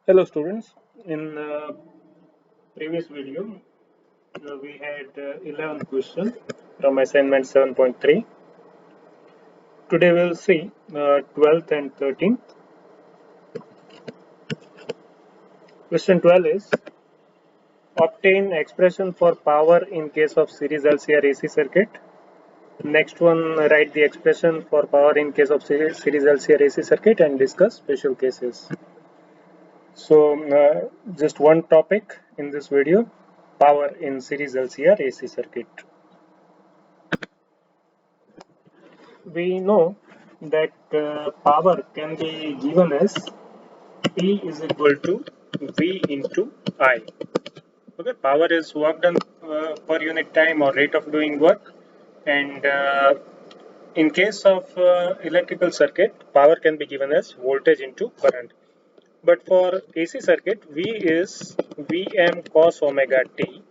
Hello students, in previous video we had 11 questions from assignment 7.3. Today we will see 12th and 13th. Question 12 is obtain expression for power in case of series LCR AC circuit. Next one, write the expression for power in case of series LCR AC circuit and discuss special cases. So just one topic in this video, power in series LCR AC circuit. We know that power can be given as P is equal to V into I. Okay, power is work done per unit time or rate of doing work, and in case of electrical circuit, power can be given as voltage into current. But for AC circuit, V is Vm cos omega t.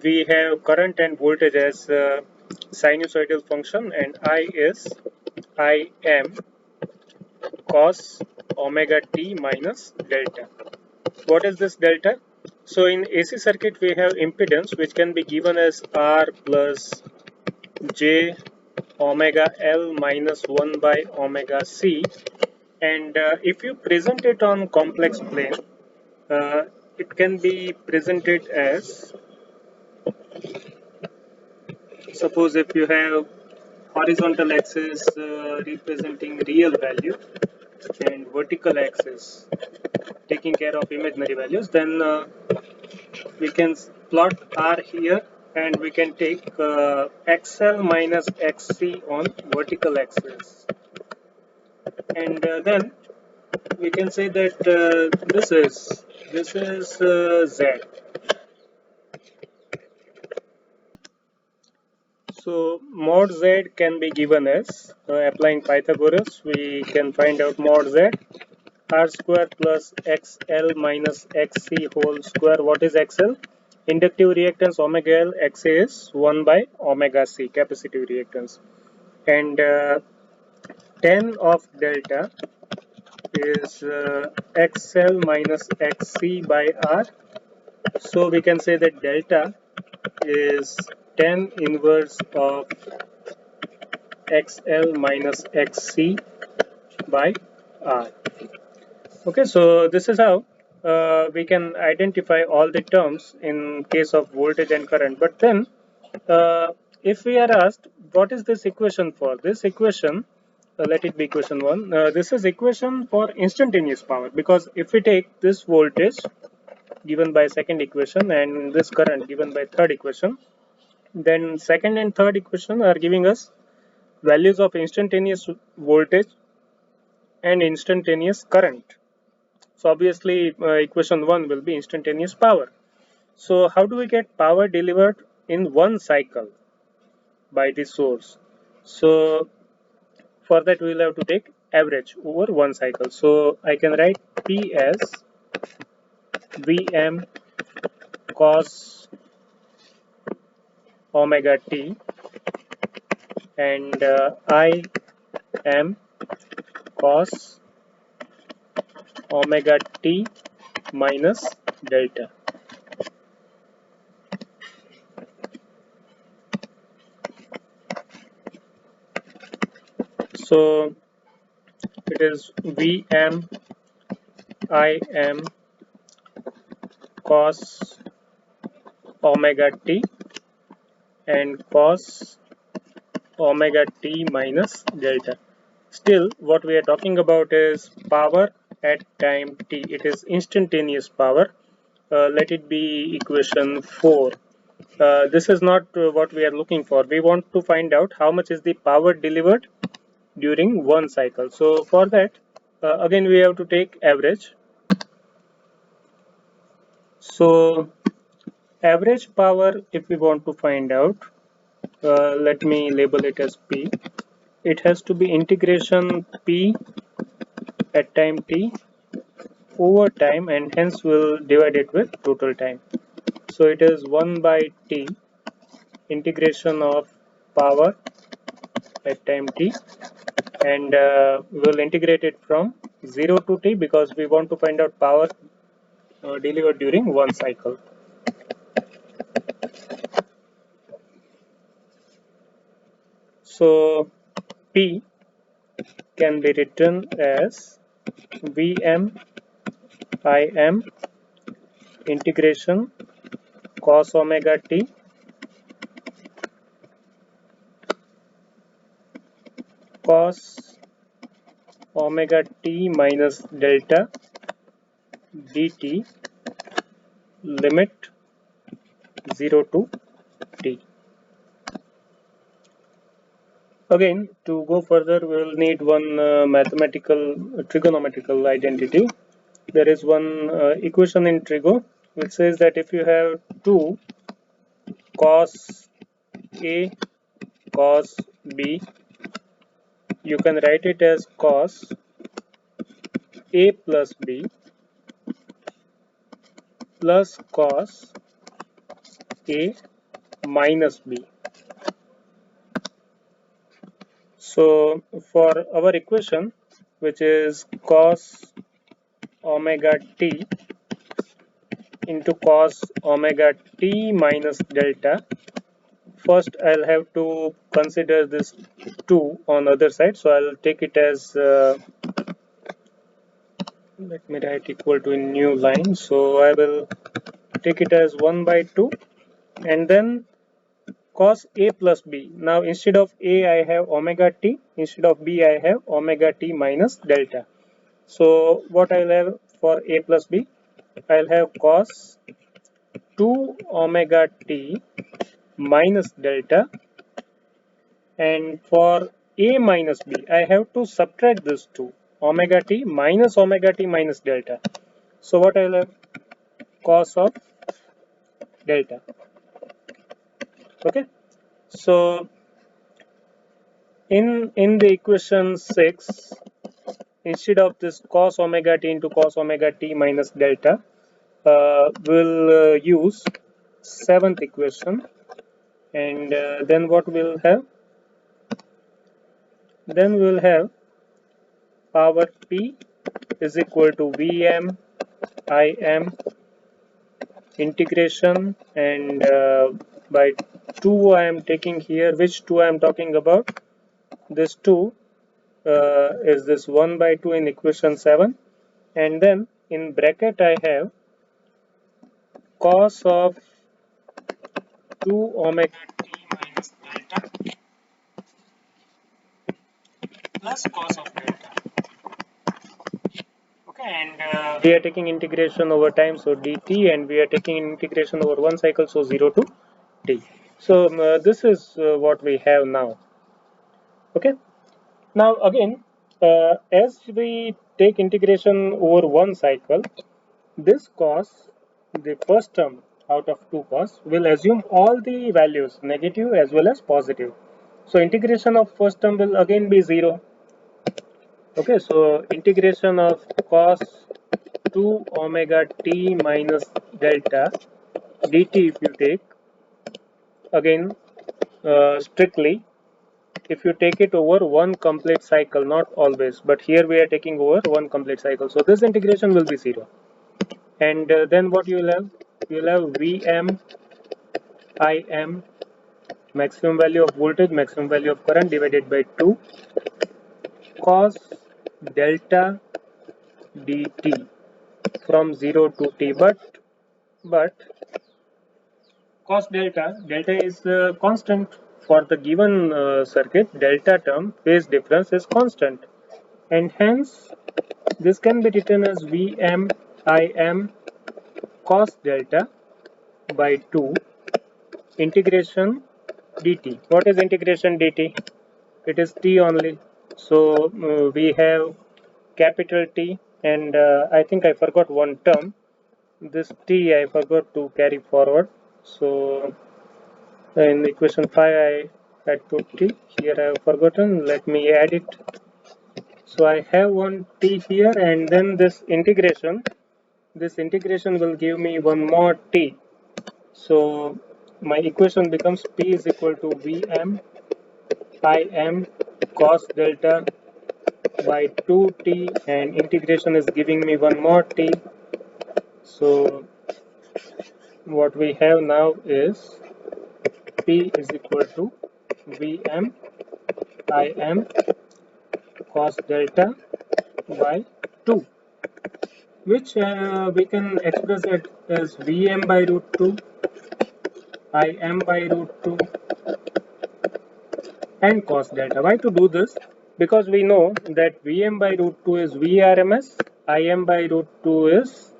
We have current and voltage as sinusoidal function, and I is Im cos omega t minus delta. What is this delta? So in AC circuit we have impedance which can be given as R plus J omega L minus 1 by omega C, and if you present it on complex plane, uh, it can be presented as, suppose if you have horizontal axis representing real value and vertical axis taking care of imaginary values, then we can plot R here and we can take XL minus XC on vertical axis, and then we can say that this is Z. So mod Z can be given as, applying Pythagoras, we can find out mod Z R square plus XL minus XC whole square. What is XL? Inductive reactance omega L, XA is 1 by omega C, capacitive reactance. And tan of delta is XL minus XC by R. So we can say that delta is tan inverse of XL minus XC by R. Okay, so this is how we can identify all the terms in case of voltage and current. But then, if we are asked, what is this equation for? This equation, let it be equation 1. This is equation for instantaneous power, because if we take this voltage given by second equation and this current given by third equation, then second and third equation are giving us values of instantaneous voltage and instantaneous current. So obviously equation 1 will be instantaneous power. So how do we get power delivered in one cycle by the source? So for that we will have to take average over one cycle. So I can write P as Vm cos omega t, and I am cos omega t minus delta. So it is Vm I am cos omega t and cos omega t minus delta. Still, what we are talking about is power at time t. It is instantaneous power. Let it be equation 4. This is not what we are looking for. We want to find out how much is the power delivered during one cycle. So for that, again we have to take average. So average power, if we want to find out, let me label it as P. It has to be integration P at time t over time, and hence we'll divide it with total time. So it is 1 by t integration of power at time t, and we'll integrate it from 0 to t because we want to find out power delivered during one cycle. So P can be written as Vm Im integration cos omega t cos omega t minus delta dt limit 0 to t. Again, to go further, we will need one trigonometrical identity. There is one equation in trigo which says that if you have 2 cos A cos B, you can write it as cos A plus B plus cos A minus B. So for our equation, which is cos omega t into cos omega t minus delta, first I'll have to consider this 2 on the other side. So I'll take it as, let me write equal to a new line. So I will take it as 1 by 2 and then cos A plus B. Now instead of A I have omega t, instead of B I have omega t minus delta. So what I'll have for A plus B? I'll have cos 2 omega t minus delta, and for A minus B I have to subtract this 2 omega t minus delta. So what I'll have? Cos of delta. Okay. So in the equation 6, instead of this cos omega t into cos omega t minus delta, we'll use 7th equation, and then what we'll have? Then we'll have power P is equal to Vm Im integration, and by 2 I am taking here. Which 2 I am talking about? This 2 is this 1 by 2 in equation 7, and then in bracket I have cos of 2 omega t minus delta plus cos of delta. Okay, and we are taking integration over time, so dt, and we are taking integration over one cycle, so 0 to t. So this is what we have now. Okay. Now again, as we take integration over one cycle, this cos, the first term out of 2 cos, will assume all the values, negative as well as positive. So integration of first term will again be 0. Okay, so integration of cos 2 omega t minus delta dt, if you take, again strictly, if you take it over one complete cycle, not always, but here we are taking over one complete cycle, so this integration will be 0. And then what you will have? You will have Vm Im, maximum value of voltage, maximum value of current, divided by 2 cos delta dt from 0 to t. But cos delta is constant for the given circuit. Delta term, phase difference, is constant, and hence this can be written as Vm Im cos delta by 2 integration dt. What is integration dt? It is t only. So we have capital T, and I think I forgot one term. This t I forgot to carry forward. So in equation 5 I had put t. Here I have forgotten. Let me add it. So I have one t here, and then this integration. This integration will give me one more t. So my equation becomes P is equal to Vm Im cos delta by 2t, and integration is giving me one more t. So what we have now is p is equal to Vm Im cos delta by 2, which we can express it as Vm by root 2, Im by root 2, and cos delta. Why to do this? Because we know that Vm by root 2 is Vrms, Im by root 2 is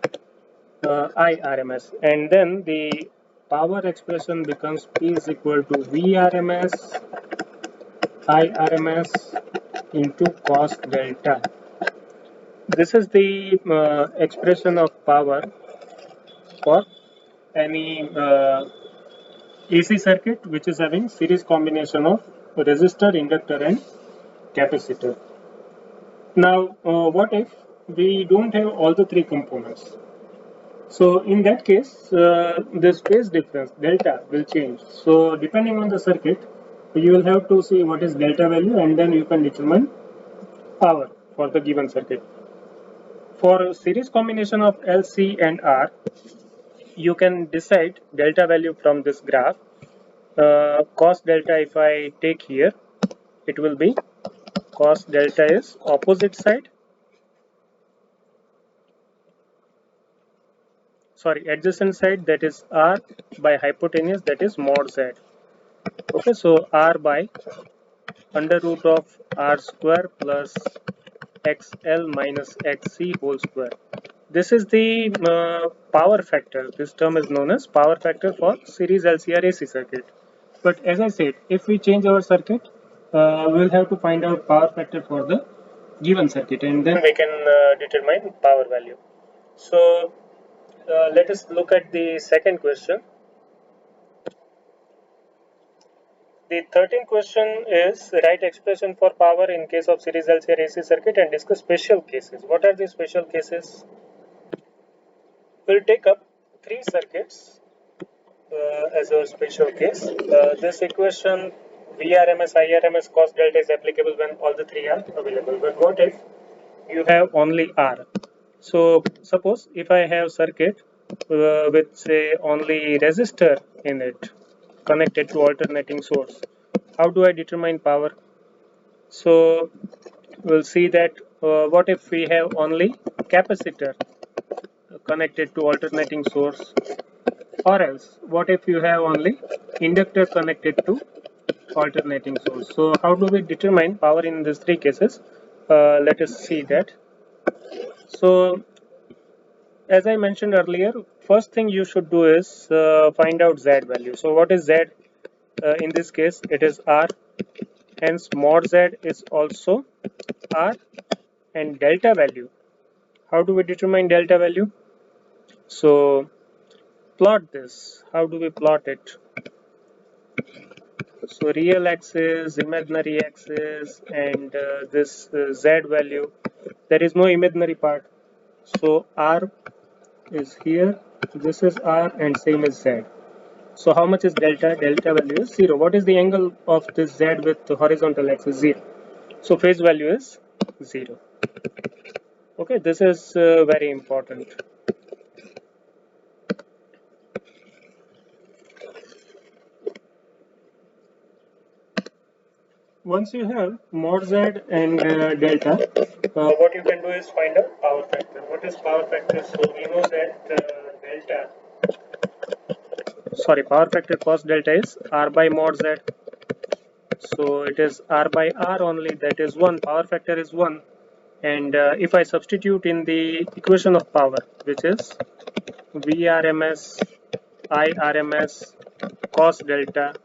Irms, and then the power expression becomes P is equal to Vrms Irms into cos delta. This is the expression of power for any AC circuit which is having series combination of resistor, inductor, and capacitor. Now, what if we don't have all the three components? So in that case, the phase difference delta will change. So depending on the circuit, you will have to see what is delta value, and then you can determine power for the given circuit. For series combination of L, C, and R, you can decide delta value from this graph. Cos delta, if I take here, it will be cos delta is opposite side, sorry, adjacent side, that is R, by hypotenuse, that is mod Z. Okay, so R by under root of R square plus XL minus XC whole square. This is the power factor. This term is known as power factor for series LCR AC circuit. But as I said, if we change our circuit, we'll have to find out power factor for the given circuit, and then we can determine power value. So let us look at the second question. The 13th question is write expression for power in case of series LCR AC circuit and discuss special cases. What are the special cases? We'll take up three circuits as a special case. This equation Vrms, Irms, cos delta is applicable when all the three are available. But what if you have only R? So suppose if I have circuit with say only resistor in it connected to alternating source, how do I determine power? So we'll see that what if we have only capacitor connected to alternating source, or else what if you have only inductor connected to alternating source. So how do we determine power in these three cases? Let us see that. So as I mentioned earlier, first thing you should do is find out Z value. So what is Z? In this case it is R, hence mod Z is also R, and delta value. How do we determine delta value? So plot this. How do we plot it? So real axis, imaginary axis, and this Z value. There is no imaginary part. So R is here, this is R, and same is Z. So how much is delta? Delta value is 0. What is the angle of this Z with the horizontal axis? 0. So phase value is 0. Okay, this is very important. Once you have mod Z and delta, what you can do is find out power factor. What is power factor? So we know that power factor cos delta is R by mod Z. So it is R by R only, that is 1. Power factor is 1. And if I substitute in the equation of power, which is Vrms Irms cos delta,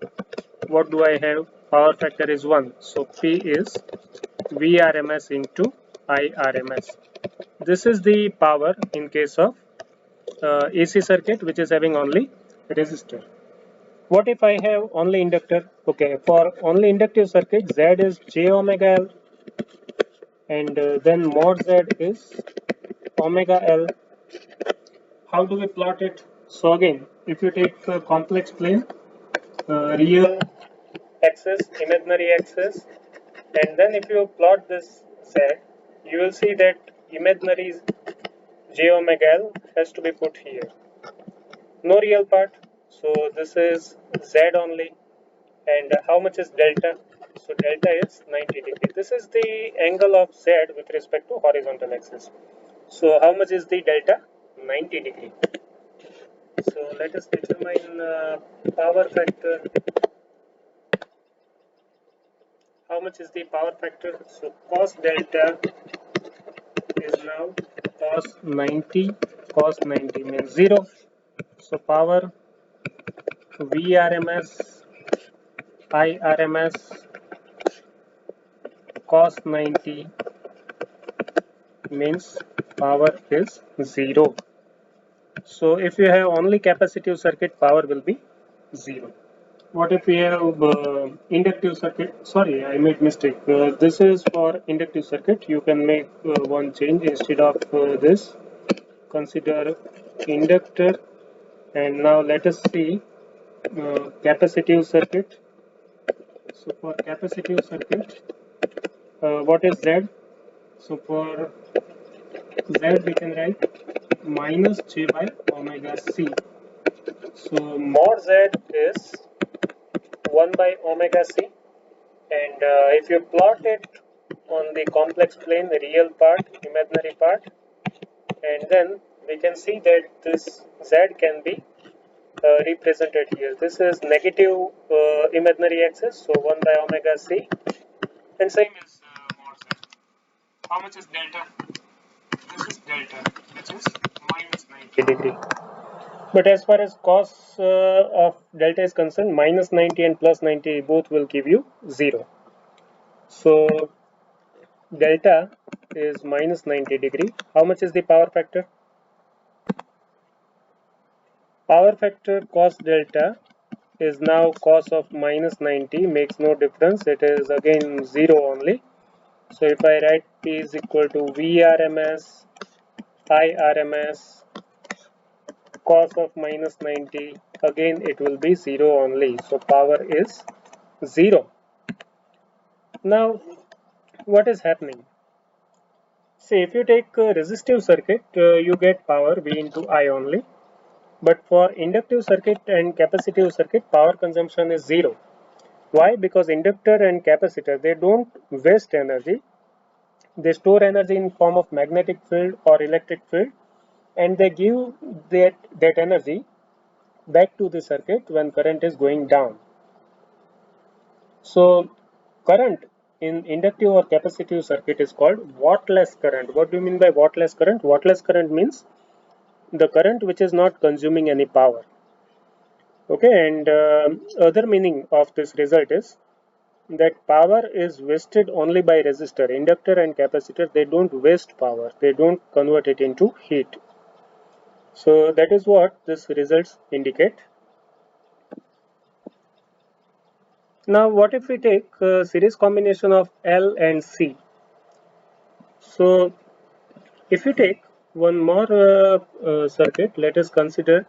what do I have? Power factor is 1. So P is Vrms into Irms. This is the power in case of AC circuit which is having only resistor. What if I have only inductor? Okay, for only inductive circuit, Z is j omega L, and then mod Z is omega L. How do we plot it? So again, if you take a complex plane, real axis, imaginary axis, and then if you plot this Z, you will see that imaginary j omega L has to be put here. No real part, so this is Z only. And how much is delta? So delta is 90 degree. This is the angle of Z with respect to horizontal axis. So how much is the delta? 90 degree. So let us determine power factor. How much is the power factor? So cos delta is now cos 90. Cos 90 means 0. So power VRMS IRMS cos 90 means power is 0. So if you have only capacitive circuit, power will be 0. What if we have inductive circuit? Sorry, I made mistake. This is for inductive circuit. You can make one change instead of this. Consider inductor, and now let us see capacitive circuit. So for capacitive circuit, what is Z? So for Z we can write minus J by omega C. So mod Z is 1 by omega C, and if you plot it on the complex plane, the real part, imaginary part, and then we can see that this Z can be represented here. This is negative imaginary axis, so 1 by omega C, and same is mod Z. How much is delta? This is delta, which is minus 90 degree. But as far as cos of delta is concerned, minus 90 and plus 90 both will give you 0. So delta is minus 90 degree. How much is the power factor? Power factor cos delta is now cos of minus 90, makes no difference. It is again 0 only. So if I write P is equal to VRMS IRMS cos of minus 90, again it will be 0 only. So power is 0. Now what is happening? See, if you take a resistive circuit, you get power V into I only. But for inductive circuit and capacitive circuit, power consumption is 0. Why? Because inductor and capacitor, they don't waste energy. They store energy in form of magnetic field or electric field, and they give that energy back to the circuit when current is going down. So current in inductive or capacitive circuit is called wattless current. What do you mean by wattless current? Wattless current means the current which is not consuming any power. Okay, and other meaning of this result is that power is wasted only by resistor. Inductor and capacitor, they don't waste power, they don't convert it into heat. So that is what this results indicate. Now what if we take a series combination of L and C? So if you take one more circuit, let us consider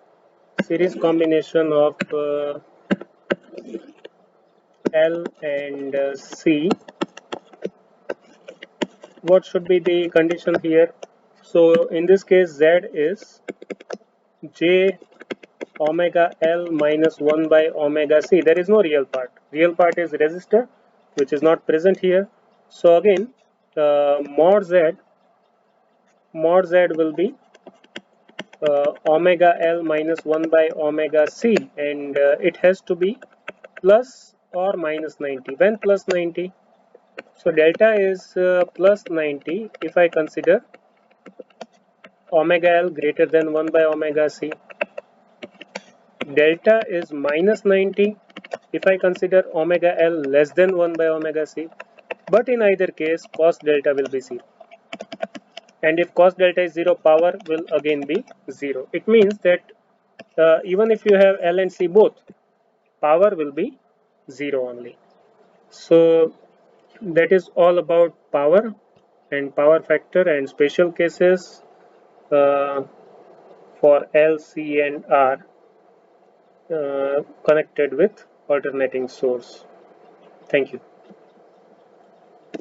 series combination of L and C. What should be the condition here? So in this case, Z is J omega L minus 1 by omega C. There is no real part. Real part is resistor, which is not present here. So again, mod Z will be omega L minus 1 by omega C, and it has to be plus or minus 90. When plus 90? So delta is plus 90 if I consider omega L greater than 1 by omega C. Delta is minus 90 if I consider omega L less than 1 by omega C. But in either case, cos delta will be 0. And if cos delta is 0, power will again be 0. It means that even if you have L and C both, power will be 0 only. So that is all about power and power factor and special cases for L, C and R connected with alternating source. Thank you.